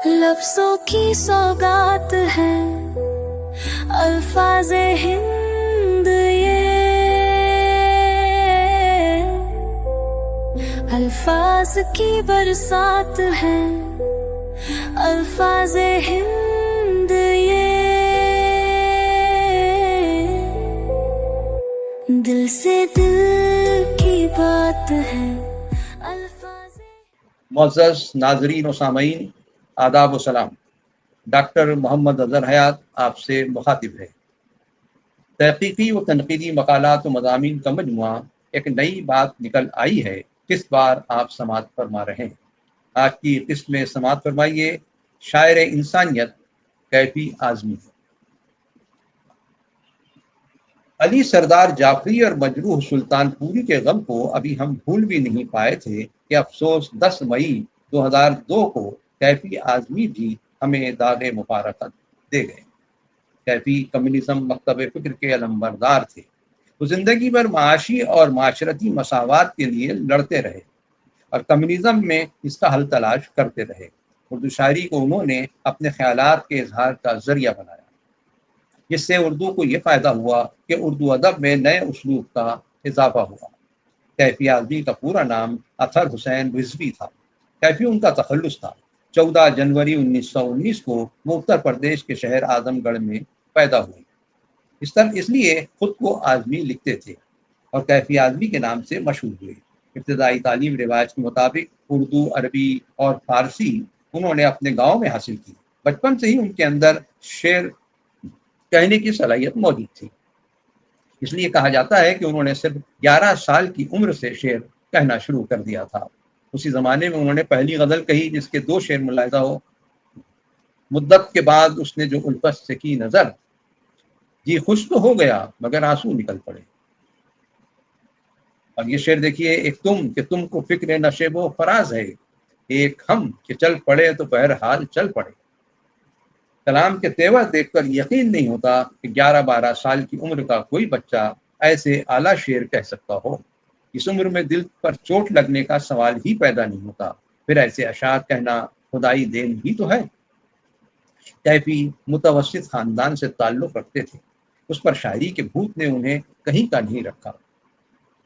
لفظوں کی سوگات ہے الفاظ ہند یہ، الفاظ کی برسات ہے الفاظ ہند یہ، دل سے دل کی بات ہے الفاظ۔ معزز ناظرین و سامعین، آداب و سلام۔ ڈاکٹر محمد اظہر حیات آپ سے مخاطب ہے۔ تحقیقی و تنقیدی مقالات و مضامین کا مجموعہ ایک نئی بات نکل آئی ہے، کس بار آپ سماعت فرما رہے ہیں۔ آج کی قسط میں سماعت فرمائیے شاعر انسانیت کیفی اعظمی۔ علی سردار جعفری اور مجروح سلطان پوری کے غم کو ابھی ہم بھول بھی نہیں پائے تھے کہ افسوس 10 مئی 2002 کو کیفی اعظمی بھی ہمیں داغ مفارقت دے گئے۔ کیفی کمیونزم مکتب فکر کے علمبردار تھے۔ وہ زندگی بھر معاشی اور معاشرتی مساوات کے لیے لڑتے رہے اور کمیونزم میں اس کا حل تلاش کرتے رہے۔ اردو شاعری کو انہوں نے اپنے خیالات کے اظہار کا ذریعہ بنایا، جس سے اردو کو یہ فائدہ ہوا کہ اردو ادب میں نئے اسلوب کا اضافہ ہوا۔ کیفی اعظمی کا پورا نام اطہر حسین رضوی تھا۔ کیفی ان کا تخلص تھا۔ 14 جنوری 1919 کو وہ اتر پردیش کے شہر اعظم گڑھ میں پیدا ہوئے۔ اس لیے خود کو اعظمی لکھتے تھے اور کیفی اعظمی کے نام سے مشہور ہوئے۔ ابتدائی تعلیم رواج کے مطابق اردو، عربی اور فارسی انہوں نے اپنے گاؤں میں حاصل کی۔ بچپن سے ہی ان کے اندر شعر کہنے کی صلاحیت موجود تھی۔ اس لیے کہا جاتا ہے کہ انہوں نے صرف 11 سال کی عمر سے شعر کہنا شروع کر دیا تھا۔ اسی زمانے میں انہوں نے پہلی غزل کہی جس کے 2 شعر ملاحظہ ہو: مدت کے بعد اس نے جو الفت سے کی نظر، جی خوش تو ہو گیا مگر آنسو نکل پڑے۔ اور یہ شعر دیکھیے: ایک تم کہ تم کو فکر نشیب و فراز ہے، ایک ہم کہ چل پڑے تو بہرحال چل پڑے۔ کلام کے تیور دیکھ کر یقین نہیں ہوتا کہ 11-12 سال کی عمر کا کوئی بچہ ایسے اعلیٰ شعر کہہ سکتا ہو۔ اس عمر میں دل پر چوٹ لگنے کا سوال ہی پیدا نہیں ہوتا، پھر ایسے اشعار کہنا خدائی دین ہی تو ہے۔ کیفی متوسط خاندان سے تعلق رکھتے تھے۔ اس پر شاعری کے بھوت نے انہیں کہیں کا نہیں رکھا۔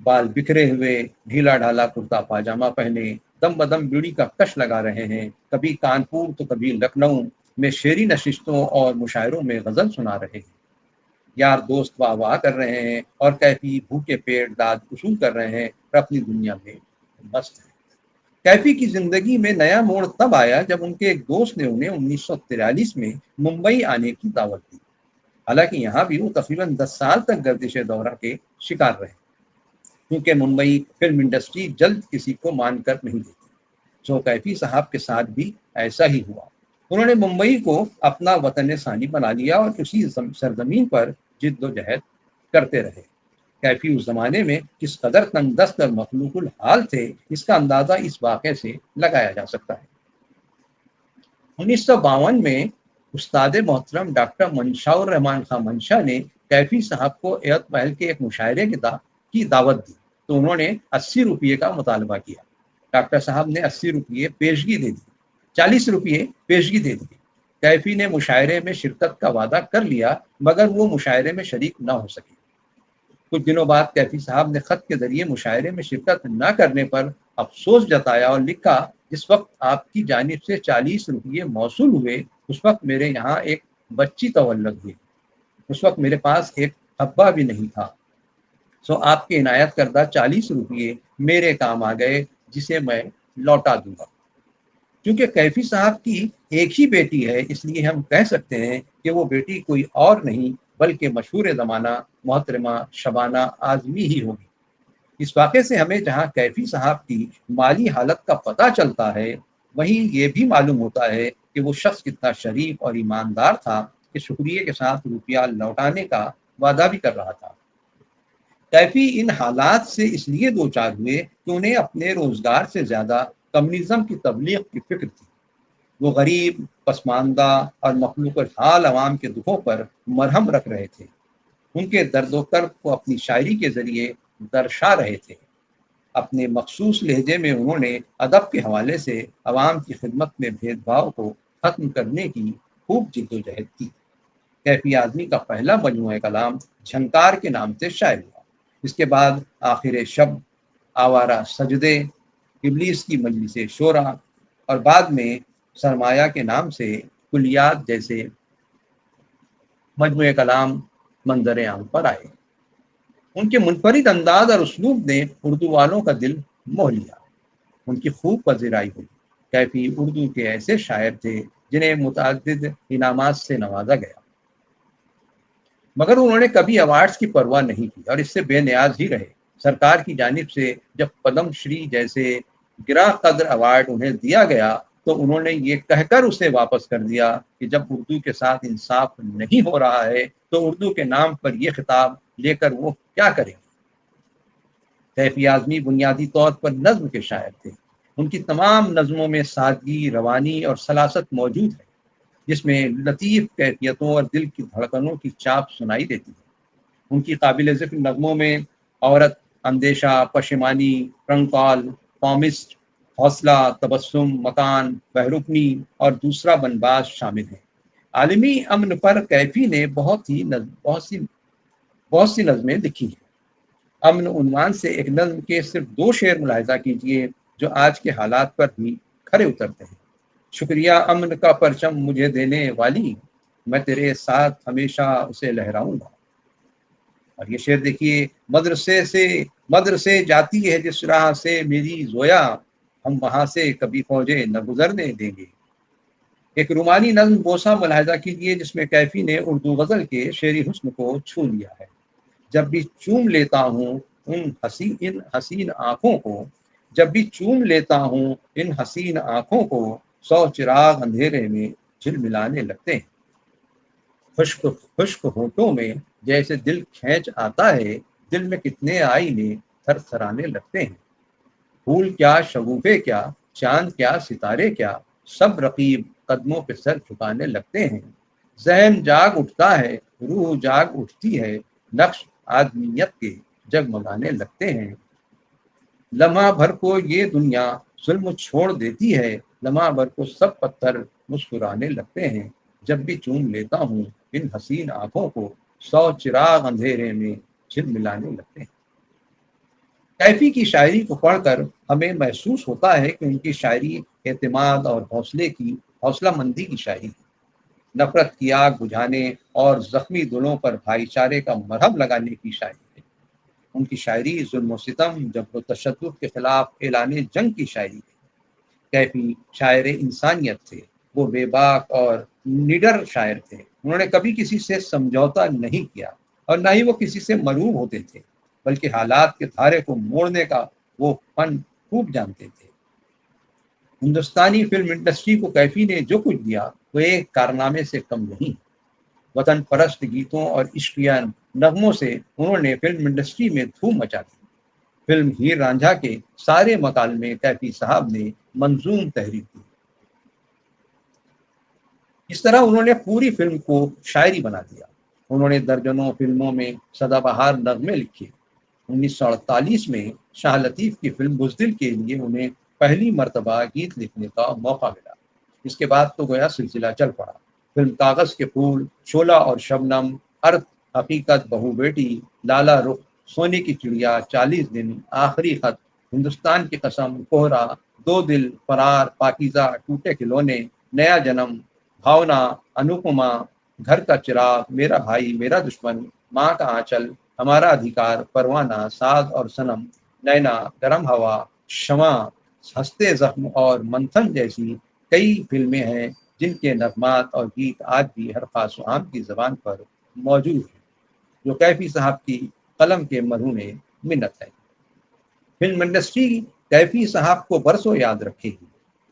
بال بکھرے ہوئے، ڈھیلا ڈھالا کرتا پاجامہ پہنے، دم بدم بیڑی کا کش لگا رہے ہیں، کبھی کانپور تو کبھی لکھنؤ میں شعری نشستوں اور مشاعروں میں غزل سنا رہے ہیں۔ یار دوست واہ واہ کر رہے ہیں اور کیفی بھوکے پیٹ داد وصول کر رہے ہیں اور اپنی دنیا میں مست ہیں۔ کیفی کی زندگی میں نیا موڑ تب آیا جب ان کے ایک دوست نے انہیں 1943 میں ممبئی آنے کی دعوت دی۔ حالانکہ یہاں بھی وہ تقریباً 10 سال تک گردش دورہ کے شکار رہے، کیونکہ ممبئی فلم انڈسٹری جلد کسی کو مان کر نہیں دیتی۔ سو کیفی صاحب کے ساتھ بھی ایسا ہی ہوا۔ انہوں نے ممبئی کو اپنا وطن ثانی بنا لیا اور اسی سرزمین پر جد و جہد کرتے رہے۔ کیفی اس زمانے میں کس قدر تنگ دست اور مخلوق الحال تھے، اس کا اندازہ اس واقعے سے لگایا جا سکتا ہے۔ 1952 میں استاد محترم ڈاکٹر منشاء الرحمان خان منشا نے کیفی صاحب کو ایت محل کے ایک مشاعرے کی دعوت دی تو انہوں نے 80 روپئے کا مطالبہ کیا۔ ڈاکٹر صاحب نے 80 روپئے پیشگی دے دی، 40 روپئے پیشگی دے دی۔ کیفی نے مشاعرے میں شرکت کا وعدہ کر لیا مگر وہ مشاعرے میں شریک نہ ہو سکے۔ کچھ دنوں بعد کیفی صاحب نے خط کے ذریعے مشاعرے میں شرکت نہ کرنے پر افسوس جتایا اور لکھا: جس وقت آپ کی جانب سے 40 روپئے موصول ہوئے اس وقت میرے یہاں ایک بچی تولد ہوئی، اس وقت میرے پاس ایک حبہ بھی نہیں تھا، سو آپ کے عنایت کردہ 40 روپئے میرے کام آ گئے جسے میں لوٹا دوں گا۔ کیونکہ کیفی صاحب کی ایک ہی بیٹی ہے اس لیے ہم کہہ سکتے ہیں کہ وہ بیٹی کوئی اور نہیں بلکہ مشہور زمانہ محترمہ شبانہ اعظمی ہی ہوگی۔ اس واقعے سے ہمیں جہاں کیفی صاحب کی مالی حالت کا پتہ چلتا ہے وہیں یہ بھی معلوم ہوتا ہے کہ وہ شخص کتنا شریف اور ایماندار تھا کہ شکریہ کے ساتھ روپیہ لوٹانے کا وعدہ بھی کر رہا تھا۔ کیفی ان حالات سے اس لیے دوچار ہوئے کہ انہیں اپنے روزگار سے زیادہ کمیونزم کی تبلیغ کی فکر تھی۔ وہ غریب، پسماندہ اور مخلوق الحال عوام کے دکھوں پر مرہم رکھ رہے تھے، ان کے درد و کرب کو اپنی شاعری کے ذریعے درشا رہے تھے۔ اپنے مخصوص لہجے میں انہوں نے ادب کے حوالے سے عوام کی خدمت میں بھید بھاؤ کو ختم کرنے کی خوب جدوجہد کی۔ کیفی آدمی کا پہلا مجموعہ کلام جھنکار کے نام سے شائع ہوا۔ اس کے بعد آخر شب، آوارہ سجدے، ابلیس کی مجلس شورا اور بعد میں سرمایہ کے نام سے کلیات جیسے مجموعہ کلام منظر عام پر آئے۔ ان کے منفرد انداز اور اسلوب نے اردو والوں کا دل موہ لیا۔ ان کی خوب پذیرائی ہوئی۔ کیفی اردو کے ایسے شاعر تھے جنہیں متعدد انعامات سے نوازا گیا، مگر انہوں نے کبھی ایوارڈز کی پرواہ نہیں کی اور اس سے بے نیاز ہی رہے۔ سرکار کی جانب سے جب پدم شری جیسے گراں قدر ایوارڈ انہیں دیا گیا تو انہوں نے یہ کہہ کر اسے واپس کر دیا کہ جب اردو کے ساتھ انصاف نہیں ہو رہا ہے تو اردو کے نام پر یہ خطاب لے کر وہ کیا کریں گے۔ کیفی اعظمی بنیادی طور پر نظم کے شاعر تھے۔ ان کی تمام نظموں میں سادگی، روانی اور سلاست موجود ہے، جس میں لطیف کیفیتوں اور دل کی دھڑکنوں کی چاپ سنائی دیتی ہے۔ ان کی قابل ذکر نظموں میں عورت، اندیشہ، پشیمانی، کنکال، پامسٹ، حوصلہ، تبسم، مکان، بہرکنی اور دوسرا بنباز شامل ہیں۔ عالمی امن پر کیفی نے بہت سی نظمیں لکھی ہیں۔ امن عنوان سے ایک نظم کے صرف 2 شعر ملاحظہ کیجیے جو آج کے حالات پر بھی کھرے اترتے ہیں۔ شکریہ امن کا پرچم مجھے دینے والی، میں تیرے ساتھ ہمیشہ اسے لہراؤں گا۔ اور یہ شعر دیکھیے، مدرسے جاتی ہے جس راہ سے میری زویا، ہم وہاں سے کبھی فوجیں نہ گزرنے دیں گے۔ ایک رومانی نظم بوسہ ملاحظہ کیجیے جس میں کیفی نے اردو غزل کے شعری حسن کو چھو لیا ہے۔ جب بھی چوم لیتا ہوں ان حسین آنکھوں کو، جب بھی چوم لیتا ہوں ان حسین آنکھوں کو، 100 چراغ اندھیرے میں جھلملانے لگتے ہیں۔ خشک ہونٹوں میں جیسے دل کھینچ آتا ہے، دل میں کتنے آئینے تھر تھرانے لگتے ہیں۔ پھول کیا، شگوفے کیا، چاند کیا، ستارے کیا، سب رقیب قدموں پہ سر جھکانے لگتے ہیں۔ ذہن جاگ اٹھتا ہے، روح جاگ اٹھتی ہے، نقش آدمیت کے جگمگانے لگتے ہیں۔ لمحہ بھر کو یہ دنیا ظلم چھوڑ دیتی ہے، لمحہ بھر کو سب پتھر مسکرانے لگتے ہیں۔ جب بھی چوم لیتا ہوں ان حسین آنکھوں کو، 100 چراغ اندھیرے میں جھلملانے لگتے ہیں۔ کیفی کی شاعری کو پڑھ کر ہمیں محسوس ہوتا ہے کہ ان کی شاعری اعتماد اور حوصلہ مندی کی شاعری ہے۔ نفرت کی آگ بجھانے اور زخمی دلوں پر بھائی چارے کا مرہم لگانے کی شاعری ہے۔ ان کی شاعری ظلم و ستم، جبر و تشدد کے خلاف اعلان جنگ کی شاعری ہے۔ کیفی شاعر انسانیت تھے، وہ بے باک اور نڈر شاعر تھے۔ انہوں نے کبھی کسی سے سمجھوتا نہیں کیا اور نہ ہی وہ کسی سے مرعوب ہوتے تھے، بلکہ حالات کے دھارے کو موڑنے کا وہ فن خوب جانتے تھے۔ ہندوستانی فلم انڈسٹری کو کیفی نے جو کچھ دیا وہ ایک کارنامے سے کم نہیں۔ وطن پرست گیتوں اور عشقیہ نغموں سے انہوں نے فلم انڈسٹری میں دھوم مچا دی۔ فلم ہیر رانجھا کے سارے مکالمے کیفی صاحب نے منظوم تحریر کی۔ اس طرح انہوں نے پوری فلم کو شاعری بنا دیا۔ انہوں نے درجنوں فلموں میں سدا بہار نغمے لکھے۔ 1948 میں شاہ لطیف کی فلم بزدل کے لیے انہیں پہلی مرتبہ گیت لکھنے کا موقع ملا۔ اس کے بعد تو گویا سلسلہ چل پڑا۔ فلم کاغذ کے پھول، شعلہ اور شبنم، ارتھ، حقیقت، بہو بیٹی، لالا رخ، سونے کی چڑیا، 40 دن، آخری خط، ہندوستان کی قسم، کوہرا، دو دل، فرار، پاکیزہ، ٹوٹے کھلونے، نیا جنم، بھاونا، انوپما، گھر کا چراغ، میرا بھائی میرا دشمن، ماں کا آنچل، ہمارا ادھیکار، پروانہ، ساز اور صنم، نینا، گرم ہوا، شمع، ہنستے زخم اور منتھن جیسی کئی فلمیں ہیں جن کے نغمات اور گیت آج بھی ہر خاص و عام کی زبان پر موجود ہیں، جو کیفی صاحب کی قلم کے مرہون منت ہے۔ فلم انڈسٹری کیفی صاحب کو برسوں یاد رکھے گی۔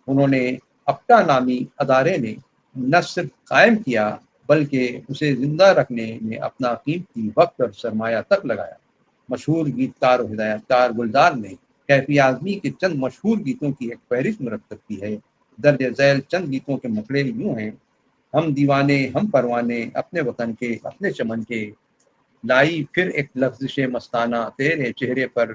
انہوں نے اپٹا نامی ادارے نے نہ صرف قائم کیا بلکہ اسے زندہ رکھنے میں اپنا قیمتی وقت اور سرمایہ تک لگایا۔ مشہور گیتکار و ہدایت کار گلزار نے کیفی اعظمی کے چند مشہور گیتوں کی ایک فہرست مرتب کی ہے۔ درج ذیل چند گیتوں کے مقلے یوں ہیں: ہم دیوانے ہم پروانے، اپنے وطن کے اپنے چمن کے، لائی پھر ایک لفزش مستانہ تیرے چہرے پر،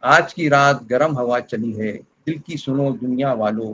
آج کی رات گرم ہوا چلی ہے، دل کی سنو دنیا والو،